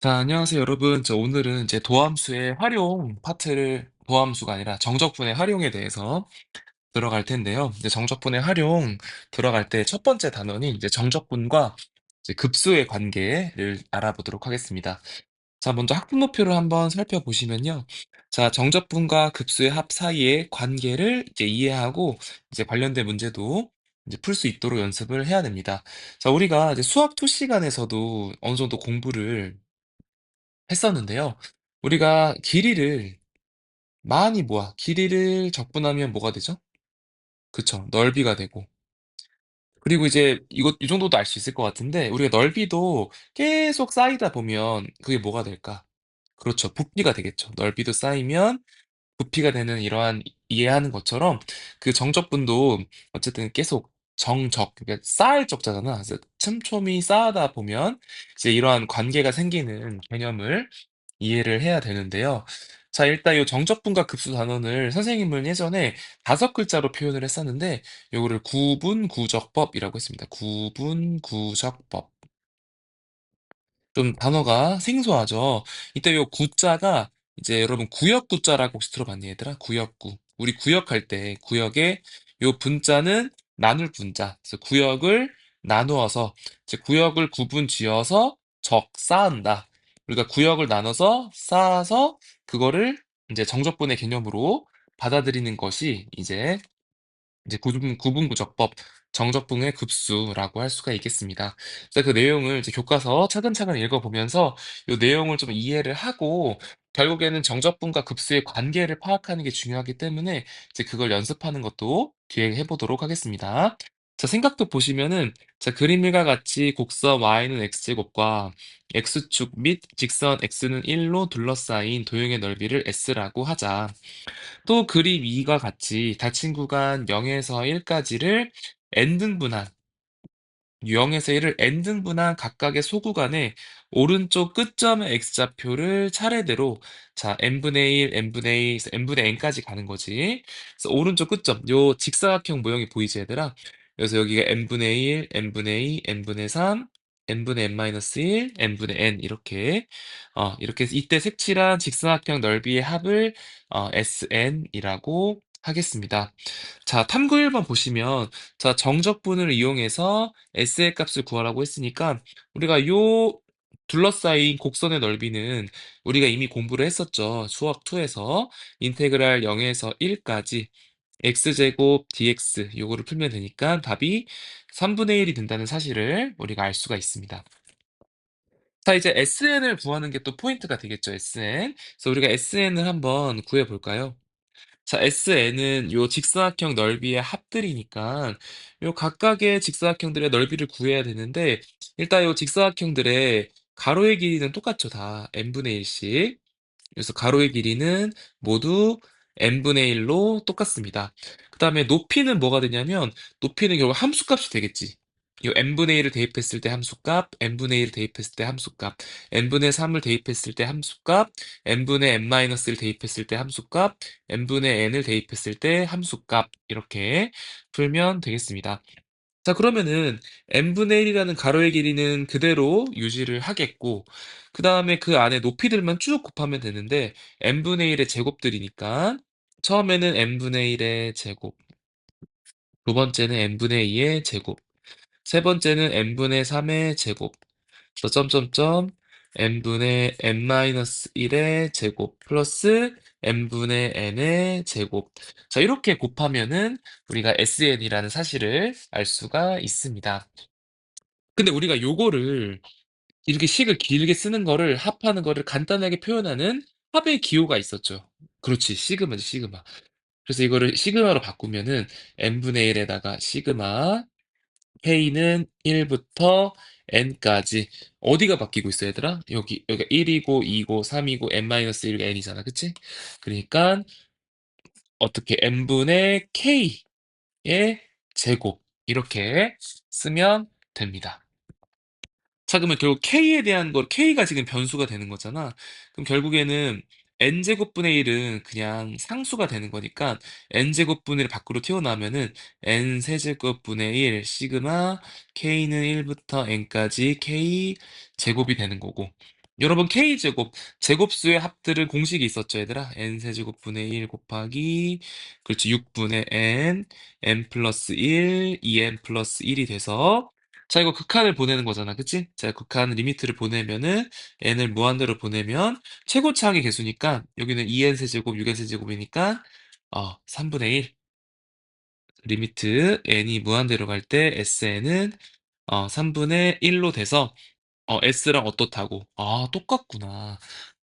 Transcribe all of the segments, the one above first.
자, 안녕하세요, 여러분. 오늘은 이제 도함수의 활용 파트를, 도함수가 아니라 정적분의 활용에 대해서 들어갈 텐데요. 이제 정적분의 활용 들어갈 때 첫 번째 단원이 이제 정적분과 이제 급수의 관계를 알아보도록 하겠습니다. 자, 먼저 학분모표를 한번 살펴보시면요. 자, 정적분과 급수의 합 사이의 관계를 이제 이해하고 이제 관련된 문제도 이제 풀 수 있도록 연습을 해야 됩니다. 자, 우리가 이제 수학 2 시간에서도 어느 정도 공부를 했었는데요. 우리가 길이를 많이 모아 길이를 적분하면 뭐가 되죠? 그쵸. 넓이가 되고. 그리고 이제 이 정도도 알 수 있을 것 같은데 우리가 넓이도 계속 쌓이다 보면 그게 뭐가 될까? 그렇죠. 부피가 되겠죠. 넓이도 쌓이면 부피가 되는 이러한 이해하는 것처럼 그 정적분도 어쨌든 계속 정적, 그러니까 쌓을 적자잖아. 그래서 촘촘히 쌓아다 보면 이제 이러한 관계가 생기는 개념을 이해를 해야 되는데요. 자, 일단 이 정적분과 급수 단원을 선생님은 예전에 5글자로 표현을 했었는데 요거를 구분구적법이라고 했습니다. 구분구적법. 좀 단어가 생소하죠. 이때 요 구자가 이제 여러분 구역구자라고 혹시 들어봤니 얘들아? 구역구. 우리 구역할 때 구역에 요 분자는 나눌 분자. 그래서 구역을 나누어서 이제 구역을 구분 지어서 쌓은다. 우리가 구역을 나눠서 쌓아서 그거를 이제 정적분의 개념으로 받아들이는 것이 이제 구분구적법, 정적분의 급수라고 할 수가 있겠습니다. 그래서 그 내용을 이제 교과서 차근차근 읽어보면서 이 내용을 좀 이해를 하고 결국에는 정적분과 급수의 관계를 파악하는 게 중요하기 때문에 이제 그걸 연습하는 것도 뒤에 해보도록 하겠습니다. 자, 생각도 보시면은 자, 그림과 같이 곡선 y는 x제곱과 x축 및 직선 x는 1로 둘러싸인 도형의 넓이를 s라고 하자. 또 그림 2과 같이 닫힌 구간 0에서 1까지를 n등분한 0에서 1을 n등분한 각각의 소구간에 오른쪽 끝점의 x좌표를 차례대로 자 n분의 1, n분의 2, n분의 n까지 가는 거지. 그래서 오른쪽 끝점 요 직사각형 모형이 보이지 얘들아? 그래서 여기가 n분의 1, n분의 2, n분의 3, n분의 n-1, n분의 n 이렇게 이렇게 해서 이때 색칠한 직사각형 넓이의 합을 SN이라고 하겠습니다. 자, 탐구 1번 보시면 자, 정적분을 이용해서 S의 값을 구하라고 했으니까 우리가 요 둘러싸인 곡선의 넓이는 우리가 이미 공부를 했었죠. 수학 2에서 인테그랄 0에서 1까지 x제곱 dx 요거를 풀면 되니까 답이 3분의 1이 된다는 사실을 우리가 알 수가 있습니다. 자, 이제 SN을 구하는 게 또 포인트가 되겠죠, SN. 그래서 우리가 SN을 한번 구해 볼까요? 자, SN은 요 직사각형 넓이의 합들이니까 요 각각의 직사각형들의 넓이를 구해야 되는데 일단 요 직사각형들의 가로의 길이는 똑같죠, 다 n분의 1씩. 그래서 가로의 길이는 모두 n분의 1로 똑같습니다. 그 다음에 높이는 뭐가 되냐면 높이는 결국 함수값이 되겠지. 이 n분의 1을 대입했을 때 함수값, n분의 1을 대입했을 때 함수값, n분의 3을 대입했을 때 함수값, n분의 n-1을 대입했을 때 함수값, n분의 n을 대입했을 때 함수값 이렇게 풀면 되겠습니다. 자, 그러면은 n분의 1이라는 가로의 길이는 그대로 유지를 하겠고, 그 다음에 그 안에 높이들만 쭉 곱하면 되는데, n분의 1의 제곱들이니까, 처음에는 n분의 1의 제곱, 두 번째는 n분의 2의 제곱, 세 번째는 n분의 3의 제곱, 또 점점점 n분의 n-1의 제곱, 플러스 n분의 n의 제곱. 자, 이렇게 곱하면은 우리가 SN이라는 사실을 알 수가 있습니다. 근데 우리가 요거를 이렇게 식을 길게 쓰는 거를 합하는 거를 간단하게 표현하는 합의 기호가 있었죠. 그렇지. 시그마지, 시그마. 그래서 이거를 시그마로 바꾸면은 n분의 1에다가 시그마 k는 1부터 n까지 어디가 바뀌고 있어 얘들아? 여기가 1이고 2고 3이고 n-1가 n이잖아. 그치? 그러니까 어떻게 n분의 k의 제곱 이렇게 쓰면 됩니다. 자, 그러면 결국 K에 대한 거, K가 지금 변수가 되는 거잖아. 그럼 결국에는 n제곱분의 1은 그냥 상수가 되는 거니까 n제곱분의 1 밖으로 튀어나오면은 n세제곱분의 1 시그마 k는 1부터 n까지 k 제곱이 되는 거고 여러분 k제곱 제곱수의 합들은 공식이 있었죠 얘들아 n세제곱분의 1 곱하기 그렇지 6분의 n 플러스 1 2n 플러스 1이 돼서 자 이거 극한을 보내는 거잖아 그치? 자 극한 리미트를 보내면은 n을 무한대로 보내면 최고차항의 개수니까 여기는 2n 세제곱 6n 세제곱이니까 3분의 1 리미트 n이 무한대로 갈 때 sn은 3분의 1로 돼서 s랑 어떻다고 똑같구나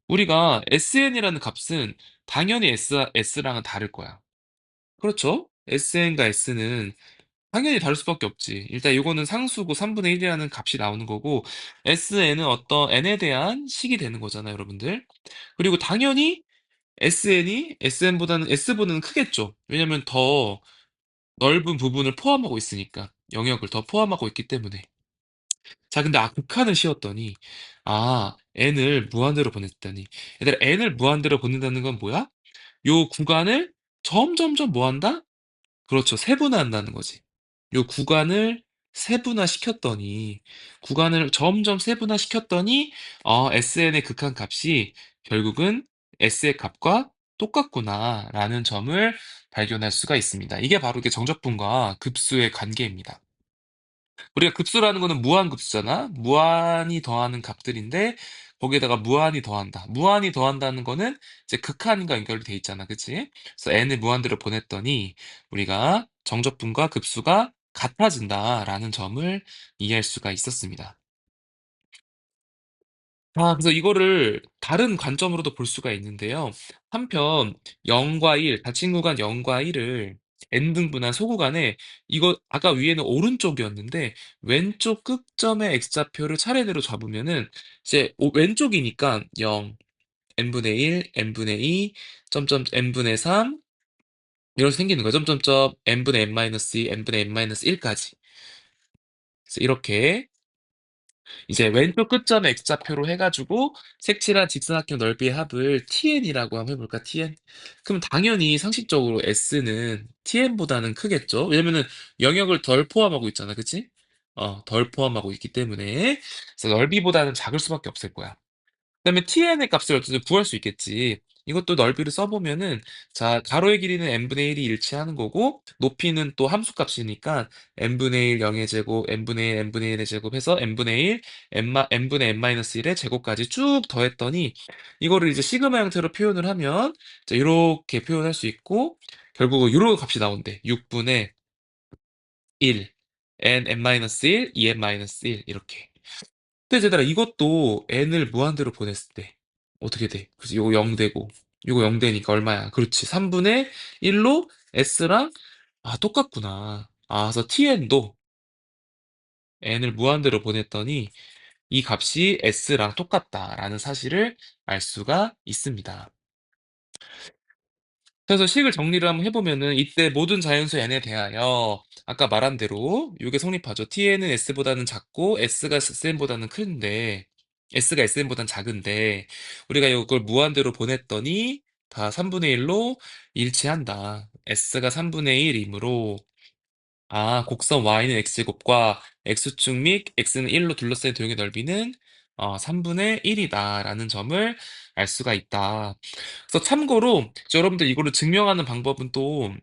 우리가 sn이라는 값은 당연히 s랑은 다를 거야 그렇죠? sn과 s는 당연히 다를 수밖에 없지. 일단 이거는 상수고 3분의 1이라는 값이 나오는 거고 SN은 어떤 n에 대한 식이 되는 거잖아요, 여러분들. 그리고 당연히 SN이 SN보다는 S보다는 크겠죠. 왜냐면 더 넓은 부분을 포함하고 있으니까. 영역을 더 포함하고 있기 때문에. 자, 근데 극한을 씌웠더니 n을 무한대로 보냈다니. 얘들아, n을 무한대로 보낸다는 건 뭐야? 요 구간을 점점점 뭐 한다? 그렇죠. 세분화한다는 거지. 요 구간을 세분화시켰더니 구간을 점점 세분화시켰더니 SN의 극한 값이 결국은 S의 값과 똑같구나라는 점을 발견할 수가 있습니다. 이게 바로 이게 정적분과 급수의 관계입니다. 우리가 급수라는 거는 무한급수잖아. 무한히 더하는 값들인데 거기에다가 무한히 더한다. 무한히 더한다는 거는 이제 극한과 연결이 돼 있잖아. 그치? 그래서 n을 무한대로 보냈더니 우리가 정적분과 급수가 같아진다라는 점을 이해할 수가 있었습니다. 그래서 이거를 다른 관점으로도 볼 수가 있는데요. 한편 0과 1, 닫힌 구간 0과 1을 n등분한 소구간에 이거 아까 위에는 오른쪽이었는데 왼쪽 끝점의 x좌표를 차례대로 잡으면은 이제 왼쪽이니까 0, n분의 1, n분의 2, 점점 n분의 3 이렇게 생기는 거죠. 점점점 n분의 n-2, n분의 n-1까지. 그래서 이렇게 이제 왼쪽 끝점의 x좌표로 해가지고 색칠한 직사각형 넓이의 합을 TN이라고 한번 해볼까? TN? 그럼 당연히 상식적으로 S는 TN보다는 크겠죠? 왜냐면은 영역을 덜 포함하고 있잖아, 그치? 덜 포함하고 있기 때문에 그래서 넓이보다는 작을 수밖에 없을 거야. 그다음에 TN의 값을 어쨌든 구할 수 있겠지. 이것도 넓이를 써보면은 자 가로의 길이는 n분의 1이 일치하는 거고 높이는 또 함수값이니까 n분의 1 0의 제곱 n분의 1 n분의 1의 제곱 해서 n분의 1 n분의 n-1의 제곱까지 쭉 더했더니 이거를 이제 시그마 형태로 표현을 하면 자 이렇게 표현할 수 있고 결국은 이런 값이 나온대 6분의 1 n-1 2n-1 이렇게 근데 얘들아 이것도 n을 무한대로 보냈을 때 어떻게 돼? 그래서 이거 0 되고 이거 0 되니까 얼마야? 그렇지 3분의 1로 s랑 똑같구나 그래서 tn도 n을 무한대로 보냈더니 이 값이 s랑 똑같다라는 사실을 알 수가 있습니다. 그래서 식을 정리를 한번 해보면은 이때 모든 자연수 n에 대하여 아까 말한 대로 이게 성립하죠. tn은 s보다는 작고 s가 sn보다는 큰데 s가 sn보다는 작은데 우리가 이걸 무한대로 보냈더니 다 3분의 1로 일치한다. s가 3분의 1이므로 곡선 y는 x제곱과 x축 및 x는 1로 둘러싸인 도형의 넓이는 3분의 1이다라는 점을 알 수가 있다. 그래서 참고로 여러분들 이거를 증명하는 방법은 또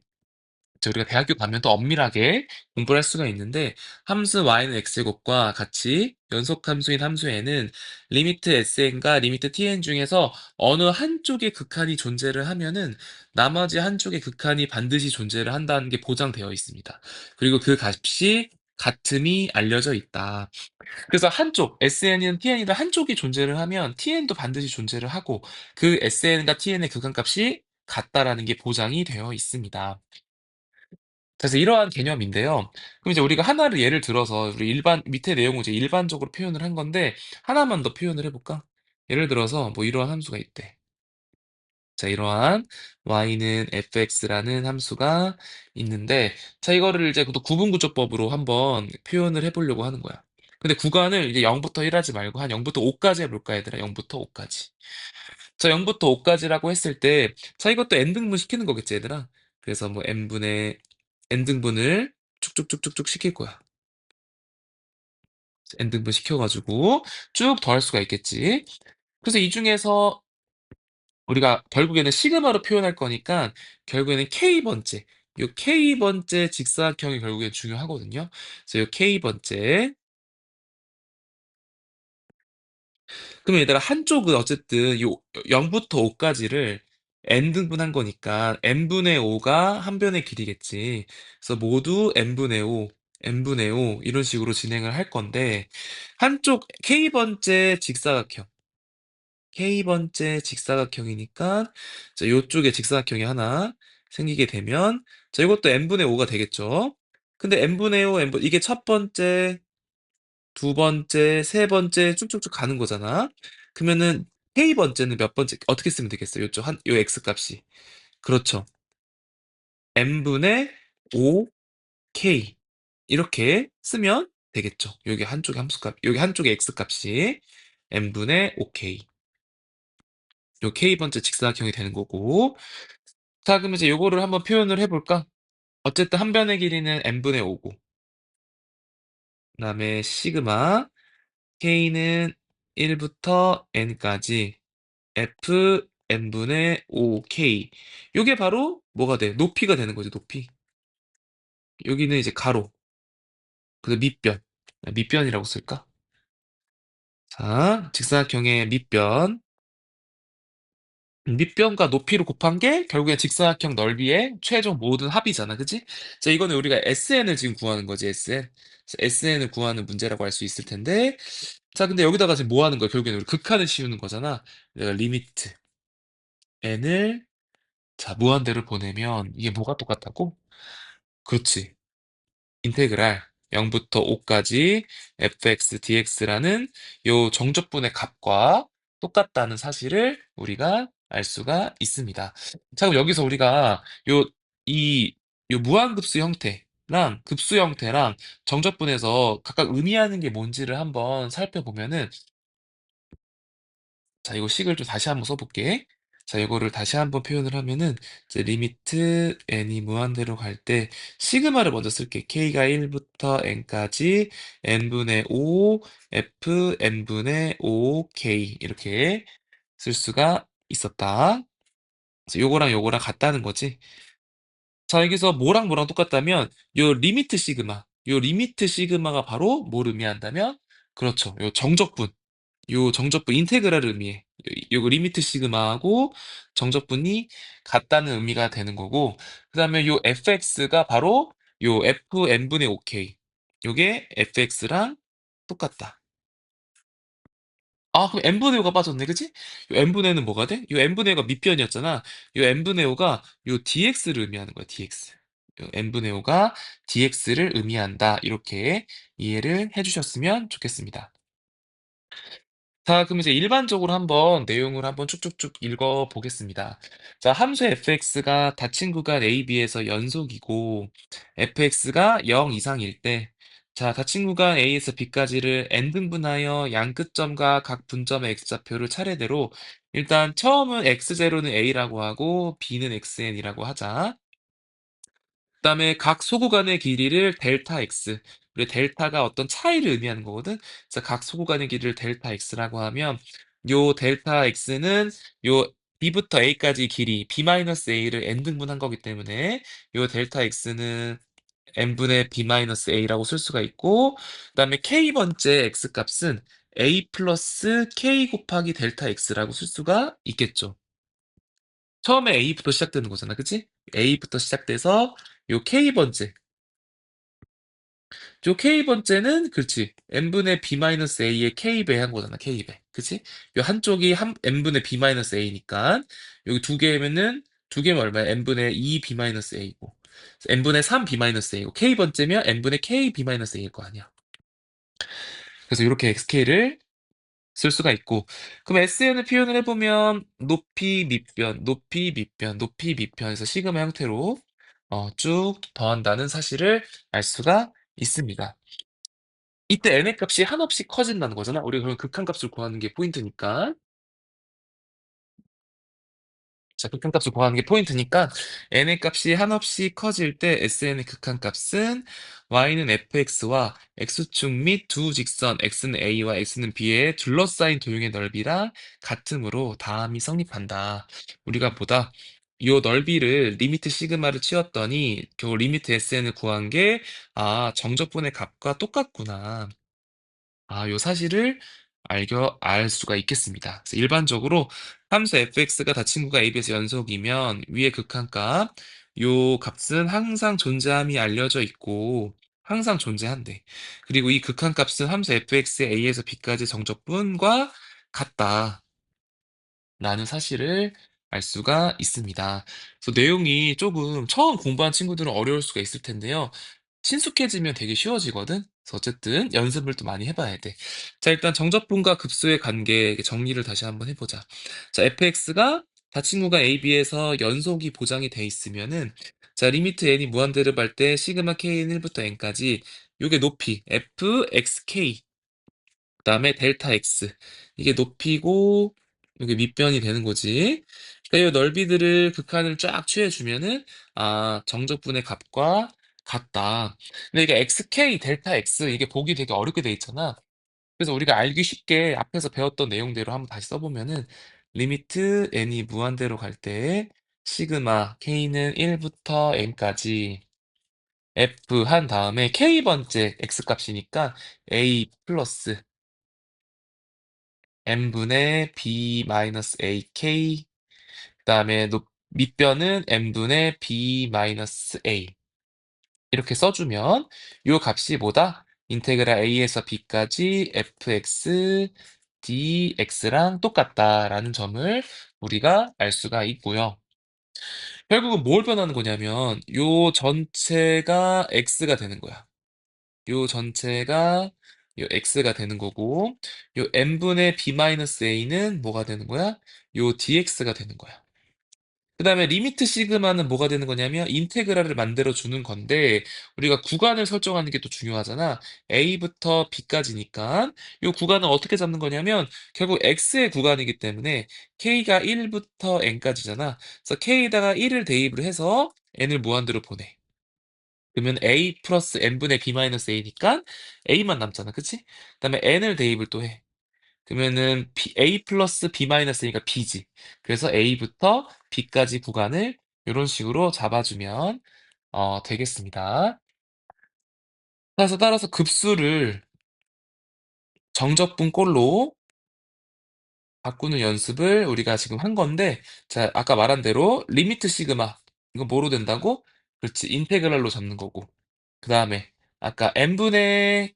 우리가 대학교 가면 또 엄밀하게 공부를 할 수가 있는데 함수 y는 x제곱과 같이 연속함수인 함수에는 리미트 sn과 리미트 tn 중에서 어느 한쪽의 극한이 존재를 하면은 나머지 한쪽의 극한이 반드시 존재를 한다는 게 보장되어 있습니다. 그리고 그 값이 같음이 알려져 있다. 그래서 한쪽 SN이든 TN이든 한쪽이 존재를 하면 TN도 반드시 존재를 하고 그 SN과 TN의 극한값이 같다라는 게 보장이 되어 있습니다. 그래서 이러한 개념인데요. 그럼 이제 우리가 하나를 예를 들어서 우리 밑에 내용을 이제 일반적으로 표현을 한 건데 하나만 더 표현을 해볼까? 예를 들어서 뭐 이러한 함수가 있대. 자, 이러한 y는 fx라는 함수가 있는데 자, 이거를 이제 또 구분구조법으로 한번 표현을 해보려고 하는 거야. 근데 구간을 이제 0부터 1 하지 말고 한 0부터 5까지 해볼까, 얘들아? 0부터 5까지. 자, 0부터 5까지라고 했을 때, 자, 이것도 n등분 시키는 거겠지, 얘들아. 그래서 뭐 n등분을 쭉쭉쭉쭉쭉 시킬 거야. n등분 시켜가지고 쭉 더할 수가 있겠지. 그래서 이 중에서 우리가 결국에는 시그마로 표현할 거니까 결국에는 K번째, 요 K번째 직사각형이 결국엔 중요하거든요. 그래서 요 K번째. 그러면 얘들아 한쪽은 어쨌든 요 0부터 5까지를 n등분한 거니까 n분의 5가 한 변의 길이겠지. 그래서 모두 n분의 5, n분의 5 이런 식으로 진행을 할 건데 한쪽 K번째 직사각형 K번째 직사각형이니까 자, 요쪽에 직사각형이 하나 생기게 되면 자, 이것도 n분의 5가 되겠죠. 근데 n분의 5, 이게 첫 번째, 두 번째, 세 번째 쭉쭉쭉 가는 거잖아. 그러면은 K번째는 몇 번째 어떻게 쓰면 되겠어요? 요쪽 요 x 값이. 그렇죠. n분의 5k 이렇게 쓰면 되겠죠. 여기 한쪽에 함수값, 여기 한쪽에 x 값이 n분의 5k. 요 K번째 직사각형이 되는 거고. 자, 그럼 이제 요거를 한번 표현을 해볼까? 어쨌든 한 변의 길이는 n분의 5고, 그다음에 시그마 k는 1부터 n까지 f n분의 5k. 요게 바로 뭐가 돼? 높이가 되는 거지, 높이. 여기는 이제 가로, 그래서 밑변. 밑변이라고 쓸까? 자, 직사각형의 밑변. 밑변과 높이를 곱한 게 결국엔 직사각형 넓이의 최종 모든 합이잖아. 그치? 자, 이거는 우리가 SN을 지금 구하는 거지, SN. SN을 구하는 문제라고 할 수 있을 텐데. 자, 근데 여기다가 지금 뭐 하는 거야? 결국엔 우리 극한을 씌우는 거잖아. 내가 리미트 n을 자, 무한대로 보내면 이게 뭐가 똑같다고? 그렇지. 인테그랄 0부터 5까지 fx dx라는 요 정적분의 값과 똑같다는 사실을 우리가 알 수가 있습니다. 자, 그럼 여기서 우리가 요, 이, 요 무한급수 형태랑 급수 형태랑 정적분에서 각각 의미하는 게 뭔지를 한번 살펴보면은 자, 이거 식을 좀 다시 한번 써볼게. 자, 이거를 다시 한번 표현을 하면은, 이제 리미트 n이 무한대로 갈 때, 시그마를 먼저 쓸게. k가 1부터 n까지 n분의 5, f n분의 5k. 이렇게 쓸 수가 있었다. 그래서 요거랑 요거랑 같다는 거지. 자, 여기서 뭐랑 뭐랑 똑같다면, 요 리미트 시그마가 바로 뭘 의미한다면, 그렇죠. 요 정적분. 요 정적분 인테그랄을 의미해. 요 리미트 시그마하고 정적분이 같다는 의미가 되는 거고, 그 다음에 요 fx가 바로 요 fn분의 5k. 요게 fx랑 똑같다. 아, 그럼 n분의 5가 빠졌네, 그치? 요 n분의 5는 뭐가 돼? 요 n분의 5가 밑변이었잖아. 요 n분의 5가 요 dx를 의미하는 거야, dx. 요 n분의 5가 dx를 의미한다. 이렇게 이해를 해주셨으면 좋겠습니다. 자, 그럼 이제 일반적으로 한번 내용을 한번 쭉쭉쭉 읽어 보겠습니다. 자, 함수 fx가 닫힌 구간 a, b에서 연속이고 fx가 0 이상일 때, 자, 닫힌 구간 a에서 b까지를 n등분하여 양 끝점과 각 분점의 x좌표를 차례대로 일단 처음은 x0는 a라고 하고 b는 xn이라고 하자. 그다음에 각 소구간의 길이를 델타 x. 우리 델타가 어떤 차이를 의미하는 거거든. 그래서 각 소구간의 길이를 델타 x라고 하면 요 델타 x는 요 b부터 a까지 길이 b-a를 n 등분한 거기 때문에 요 델타 x는 n분의 b-a라고 쓸 수가 있고, 그다음에 k번째 x 값은 a 플러스 k 곱하기 델타 x라고 쓸 수가 있겠죠. 처음에 A부터 시작되는 거잖아. 그치? A부터 시작돼서 요 K번째. 요 K번째는 그렇지. n분의 b-a의 K배 한 거잖아. K배. 그치? 요 한쪽이 n분의 b-a니까 여기 두 개면은 두 개면 얼마야? n분의 2b-a고 n분의 3b-a고 K번째면 n분의 kb-a일 거 아니야. 그래서 이렇게 xk를 쓸 수가 있고, 그럼 SN을 표현을 해보면 높이 밑변, 높이 밑변, 높이 밑변에서 시그마 형태로 쭉 더한다는 사실을 알 수가 있습니다. 이때 n의 값이 한없이 커진다는 거잖아. 우리가 그럼 극한값을 구하는 게 포인트니까. 자, 극한값을 구하는 게 포인트니까 n의 값이 한없이 커질 때 SN의 극한값은 y는 fx와 x축 및 두 직선 x는 a와 x는 b의 둘러싸인 도형의 넓이랑 같으므로 다음이 성립한다. 우리가 보다 요 넓이를 리미트 시그마를 치웠더니 결국 리미트 SN을 구한 게 정적분의 값과 똑같구나. 요 사실을 알 수가 있겠습니다. 그래서 일반적으로 함수 fx가 다 친구가 ab에서 연속이면 위의 극한값, 요 값은 항상 존재함이 알려져 있고 항상 존재한대. 그리고 이 극한값은 함수 fx의 a에서 b까지 정적분과 같다. 라는 사실을 알 수가 있습니다. 그래서 내용이 조금 처음 공부한 친구들은 어려울 수가 있을 텐데요. 친숙해지면 되게 쉬워지거든? 그래서 어쨌든 연습을 또 많이 해봐야 돼. 자, 일단 정적분과 급수의 관계 정리를 다시 한번 해보자. 자, fx가 다친구가 ab에서 연속이 보장이 돼 있으면은 자, 리미트 n이 무한대를 할 때 시그마 k는 1부터 n까지 요게 높이 fxk 그다음에 델타 x 이게 높이고 이게 밑변이 되는 거지. 그러니까 이 넓이들을 극한을 쫙 취해주면은 정적분의 값과 같다. 근데 이게 xk 델타 x 이게 보기 되게 어렵게 돼 있잖아. 그래서 우리가 알기 쉽게 앞에서 배웠던 내용대로 한번 다시 써보면은 리미트 n이 무한대로 갈 때 시그마 k는 1부터 n까지 f 한 다음에 k번째 x 값이니까 a 플러스 n분의 b 마이너스 ak 그다음에 밑변은 n분의 b 마이너스 a 이렇게 써주면 요 값이 뭐다? 인테그랄 a에서 b까지 fx dx랑 똑같다라는 점을 우리가 알 수가 있고요. 결국은 뭘 변하는 거냐면 요 전체가 x가 되는 거야. 요 전체가 요 x가 되는 거고 요 n분의 b-a는 뭐가 되는 거야? 요 dx가 되는 거야. 그 다음에 리미트 시그마는 뭐가 되는 거냐면 인테그랄을 만들어 주는 건데 우리가 구간을 설정하는 게 또 중요하잖아. a부터 b까지니까 요 구간을 어떻게 잡는 거냐면 결국 x의 구간이기 때문에 k가 1부터 n까지잖아. 그래서 k에다가 1을 대입을 해서 n을 무한대로 보내. 그러면 a 플러스 n분의 b 마이너스 a니까 a만 남잖아. 그치? 그다음에 n을 대입을 또 해. 그러면은 a 플러스 b 마이너스니까 b지. 그래서 a부터 b까지 구간을 이런 식으로 잡아주면 되겠습니다. 따라서 급수를 정적분꼴로 바꾸는 연습을 우리가 지금 한 건데, 자, 아까 말한 대로 리미트 시그마 이거 뭐로 된다고? 그렇지, 인테그랄로 잡는 거고. 그 다음에 아까 n분의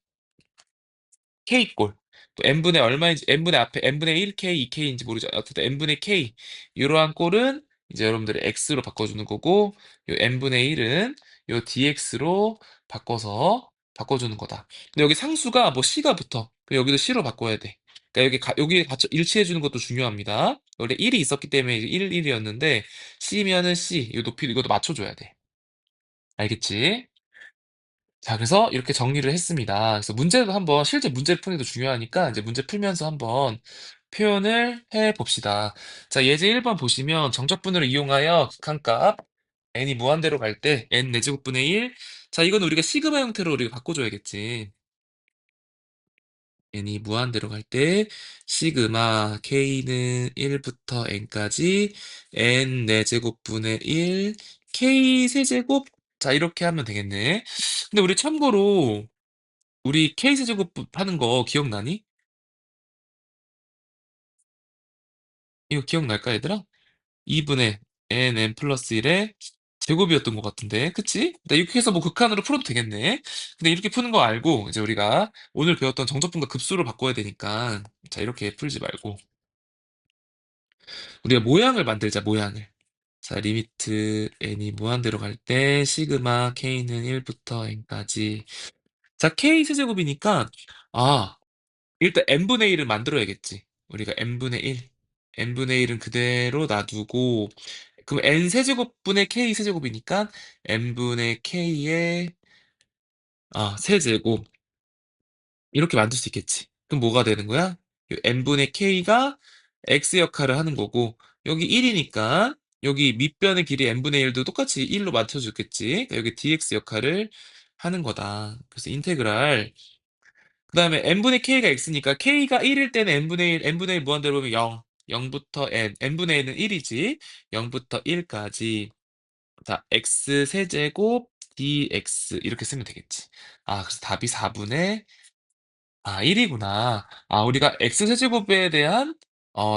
K꼴. 또 n분의 얼마인지, n분의 앞에 n분의 1K, 2K인지 모르죠. 어쨌든 n분의 K. 이러한 꼴은 이제 여러분들이 X로 바꿔주는 거고, 요 n분의 1은 요 DX로 바꿔주는 거다. 근데 여기 상수가 뭐 C가 붙어. 그럼 여기도 C로 바꿔야 돼. 그러니까 여기 같이 일치해주는 것도 중요합니다. 원래 1이 있었기 때문에 1, 1이었는데, C면은 C. 이 높이, 이것도 맞춰줘야 돼. 알겠지? 자, 그래서 이렇게 정리를 했습니다. 그래서 문제도 한번, 실제 문제를 푸는 게 더 중요하니까 이제 문제 풀면서 한번 표현을 해 봅시다. 자, 예제 1번 보시면 정적분을 이용하여 극한값 n이 무한대로 갈 때 n 4제곱분의 1. 자, 이건 우리가 시그마 형태로 우리가 바꿔줘야겠지. n이 무한대로 갈 때 시그마 k는 1부터 n까지 n 4제곱분의 1 k 세제곱. 자, 이렇게 하면 되겠네. 근데 우리 참고로 우리 K 세제곱 하는 거 기억나니? 이거 기억날까, 얘들아? 2분의 nn 플러스 1의 제곱이었던 것 같은데, 그치? 나 이렇게 해서 뭐 극한으로 풀어도 되겠네. 근데 이렇게 푸는 거 알고, 이제 우리가 오늘 배웠던 정적분과 급수로 바꿔야 되니까, 자, 이렇게 풀지 말고, 우리가 모양을 만들자, 모양을. 자, 리미트 n이 무한대로 갈 때, 시그마 k는 1부터 n까지. 자, k 세제곱이니까, 아, 일단 n분의 1을 만들어야겠지. 우리가 n분의 1. n분의 1은 그대로 놔두고 그럼 n 세제곱분의 k 세제곱이니까 n분의 k의 세제곱 이렇게 만들 수 있겠지. 그럼 뭐가 되는 거야? 요 n분의 k가 x 역할을 하는 거고 여기 1이니까 여기 밑변의 길이 n분의 1도 똑같이 1로 맞춰주겠지. 그러니까 여기 dx 역할을 하는 거다. 그래서 인테그랄. 그 다음에 n분의 k가 x니까 k가 1일 때는 n분의 1 무한대로 보면 0, 0부터 n분의 1은 1이지. 0부터 1까지. 자, x 세제곱 dx 이렇게 쓰면 되겠지. 아, 그래서 답이 4분의 1이구나. 아, 우리가 x 세제곱에 대한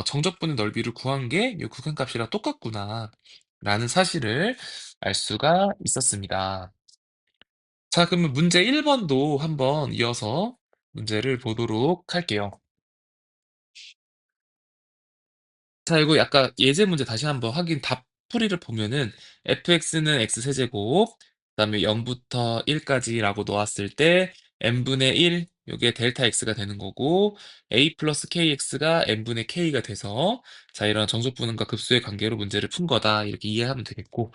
정적분의 넓이를 구한 게 이 극한값이랑 똑같구나. 라는 사실을 알 수가 있었습니다. 자, 그러면 문제 1번도 한번 이어서 문제를 보도록 할게요. 자, 이거 약간 예제 문제 다시 한번 확인 답풀이를 보면은 fx는 x세제곱, 그다음에 0부터 1까지라고 놓았을 때 n분의 1, 요게 델타 x가 되는 거고 a 플러스 kx가 n분의 k가 돼서 자, 이런 정적분과 급수의 관계로 문제를 푼 거다. 이렇게 이해하면 되겠고.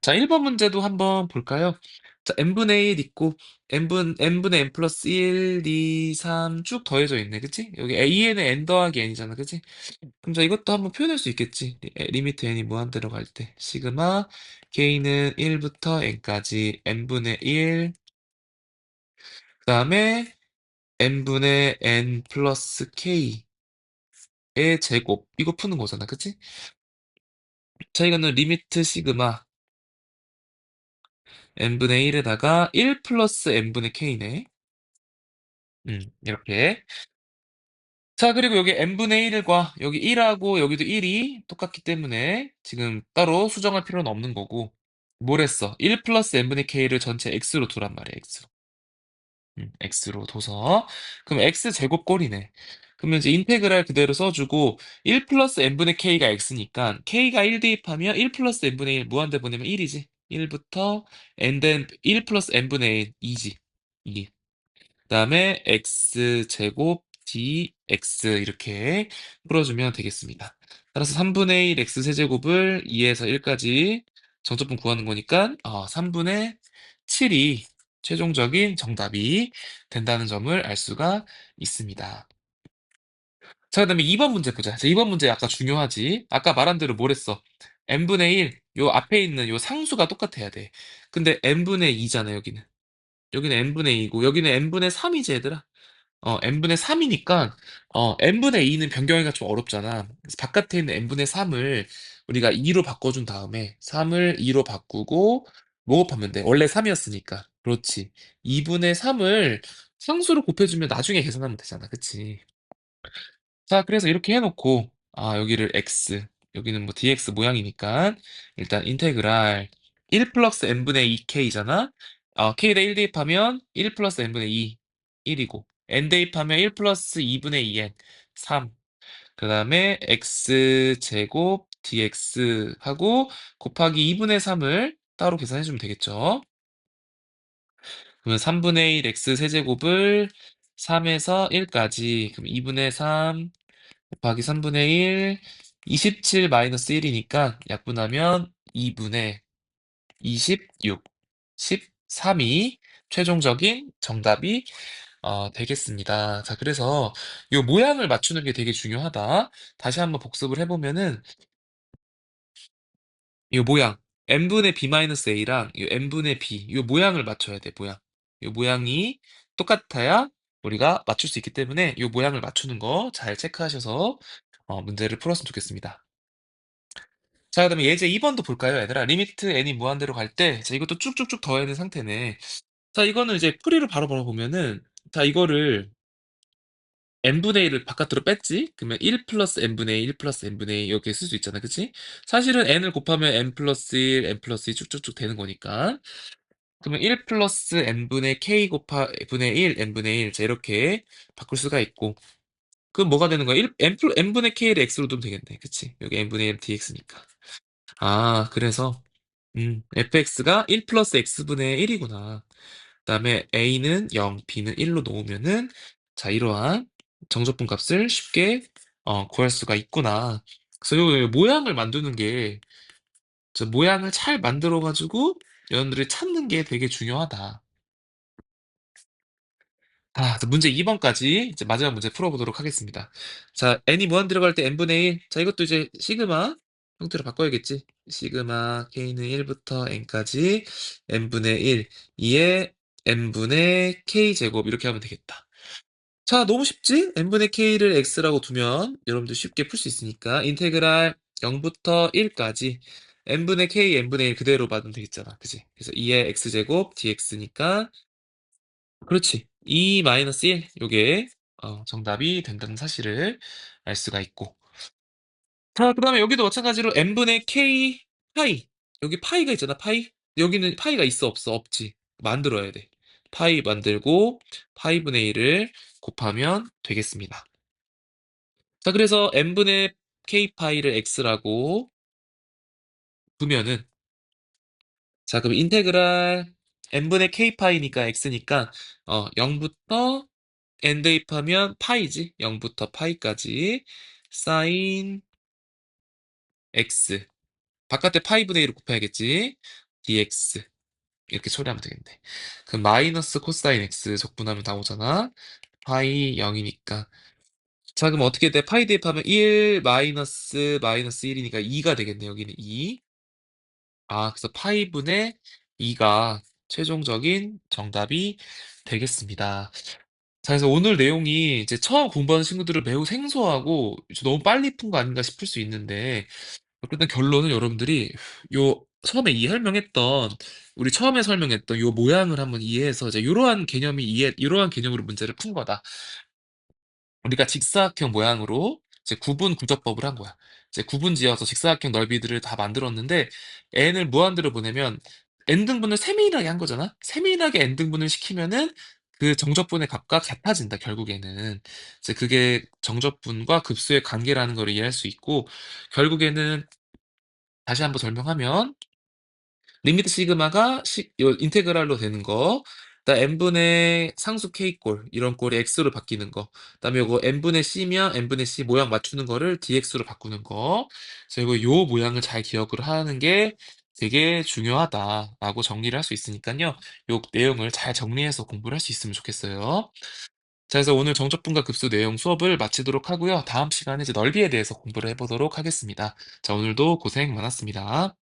자, 1번 문제도 한번 볼까요? 자, n분의 1 있고 n분의 n 플러스 1, 2, 3 쭉 더해져 있네. 그치? 여기 a에는 n 더하기 n이잖아. 그치? 그럼 자, 이것도 한번 표현할 수 있겠지. 리미트 n이 무한대로 갈 때. 시그마 k는 1부터 n까지 n분의 1, 그 다음에 n분의 n 플러스 k의 제곱. 이거 푸는 거잖아. 그치? 자, 이거는 리미트 시그마 n분의 1에다가 1 플러스 n분의 k네. 이렇게. 자, 그리고 여기 n분의 1과 여기 1하고 여기도 1이 똑같기 때문에 지금 따로 수정할 필요는 없는 거고. 뭘 했어? 1 플러스 n분의 k를 전체 x로 두란 말이야, x로. x로 둬서. 그럼 x 제곱꼴이네. 그러면 이제 인테그랄 그대로 써주고 1 플러스 n분의 k가 x니까 k가 1 대입하면 1 플러스 n분의 1 무한대 보내면 1이지. 1부터 n 된 1 플러스 n분의 1, 2지. 2. 그다음에 x제곱 dx 이렇게 풀어주면 되겠습니다. 따라서 3분의 1 x 세제곱을 2에서 1까지 정적분 구하는 거니까 3분의 7이 최종적인 정답이 된다는 점을 알 수가 있습니다. 자, 그다음에 2번 문제 보자. 자, 2번 문제 아까 중요하지. 아까 말한 대로 뭘 했어? n분의 1, 요 앞에 있는 요 상수가 똑같아야 돼. 근데 n분의 2잖아, 여기는. 여기는 n분의 2고 여기는 n분의 3이지, 얘들아. n분의 3이니까 n분의 2는 변경하기가 좀 어렵잖아. 그래서 바깥에 있는 n분의 3을 우리가 2로 바꿔준 다음에 3을 2로 바꾸고 뭐 곱하면 돼? 원래 3이었으니까. 그렇지. 2분의 3을 상수로 곱해주면 나중에 계산하면 되잖아. 그치? 자, 그래서 이렇게 해놓고 여기를 x, 여기는 뭐 dx 모양이니까 일단 인테그랄 1 플러스 n분의 2k잖아. k에다 1 대입하면 1 플러스 n분의 2, 1이고 n 대입하면 1 플러스 2분의 2n, 3. 그 다음에 x 제곱 dx 하고 곱하기 2분의 3을 따로 계산해주면 되겠죠. 그러면 3분의 1 x 세제곱을 3에서 1까지 그럼 2분의 3 곱하기 3분의 1, 27 마이너스 1이니까 약분하면 2분의 26, 13이 최종적인 정답이 되겠습니다. 자, 그래서 이 모양을 맞추는 게 되게 중요하다. 다시 한번 복습을 해보면은 이 모양 n분의 b-a랑 이 n분의 b 이 모양을 맞춰야 돼, 모양. 이 모양이 똑같아야 우리가 맞출 수 있기 때문에 이 모양을 맞추는 거 잘 체크하셔서 문제를 풀었으면 좋겠습니다. 자, 그다음에 예제 2번도 볼까요, 얘들아? 리미트 n이 무한대로 갈 때, 자, 이것도 쭉쭉쭉 더해야 되는 상태네. 자, 이거는 이제 풀이를 바로 보면은, 자, 이거를 n분의 1을 바깥으로 뺐지? 그러면 1 플러스 n분의 1, 1 플러스 n분의 1 이렇게 쓸 수 있잖아, 그치? 사실은 n을 곱하면 n 플러스 1, n 플러스 2 쭉쭉쭉 되는 거니까. 그러면 1 플러스 n분의 k 분의 1, n분의 1, 자, 이렇게 바꿀 수가 있고. 그럼 뭐가 되는 거야? n분의 k를 x로 두면 되겠네, 그치? 여기 n분의 1 dx니까. 그래서 fx가 1 플러스 x분의 1이구나. 그다음에 a는 0, b는 1로 놓으면은 자, 이러한 정적분 값을 쉽게 구할 수가 있구나. 그래서 요 모양을 만드는 게 저 모양을 잘 만들어 가지고 여러분들이 찾는 게 되게 중요하다. 자, 문제 2번까지 이제 마지막 문제 풀어보도록 하겠습니다. 자, n이 무한 들어갈 때 n분의 1. 자, 이것도 이제 시그마 형태로 바꿔야겠지. 시그마 K는 1부터 N까지 N분의 1, 2에 N분의 K 제곱 이렇게 하면 되겠다. 자, 너무 쉽지? N분의 K를 X라고 두면 여러분들 쉽게 풀 수 있으니까 인테그랄 0부터 1까지 N분의 K, N분의 1 그대로 받으면 되겠잖아. 그지? 그래서 2의 X제곱 dx니까 그렇지. 2 마이너스 1 요게 정답이 된다는 사실을 알 수가 있고 자, 그다음에 여기도 마찬가지로 n분의 k 파이. 여기 파이가 있잖아, 파이. 여기는 파이가 있어, 없어? 없지. 만들어야 돼. 파이 만들고 파이분의 1을 곱하면 되겠습니다. 자, 그래서 n분의 k 파이를 x라고 두면은 자, 그럼 인테그랄 n분의 k 파이니까 x니까 0부터 n 대입하면 파이지. 0부터 파이까지 사인 x 바깥에 파이분의 1을 곱해야겠지. dx 이렇게 처리하면 되겠네. 그럼 마이너스 코사인 x 적분하면 나오잖아. 파이 0이니까. 자, 그럼 어떻게 돼? 파이 대입하면 1 마이너스 1이니까 2가 되겠네. 여기는 2. 아, 그래서 파이분의 2가 최종적인 정답이 되겠습니다. 자, 그래서 오늘 내용이 이제 처음 공부하는 친구들은 매우 생소하고 너무 빨리 푼 거 아닌가 싶을 수 있는데 어쨌든 결론은 여러분들이 요 처음에 이 설명했던 우리 처음에 설명했던 요 모양을 한번 이해해서 이제 요러한 개념으로 문제를 푼 거다. 우리가 직사각형 모양으로 이제 구분 구조법을 한 거야. 이제 구분 지어서 직사각형 넓이들을 다 만들었는데 n을 무한대로 보내면 n등분을 세미인하게 한 거잖아. 세미인하게 n등분을 시키면은 그 정적분의 값과 같아진다, 결국에는. 이제 그게 정적분과 급수의 관계라는 걸 이해할 수 있고 결국에는 다시 한번 설명하면 리미트 시그마가 요 인테그랄로 되는 거, 그다음 n분의 상수 k꼴 이런 꼴이 x로 바뀌는 거, 그다음에 요거 n분의 c면 n분의 c 모양 맞추는 거를 dx로 바꾸는 거. 그래서 이거 요 모양을 잘 기억을 하는 게 되게 중요하다라고 정리를 할 수 있으니까요. 요 내용을 잘 정리해서 공부를 할 수 있으면 좋겠어요. 자, 그래서 오늘 정적분과 급수 내용 수업을 마치도록 하고요. 다음 시간에 이제 넓이에 대해서 공부를 해보도록 하겠습니다. 자, 오늘도 고생 많았습니다.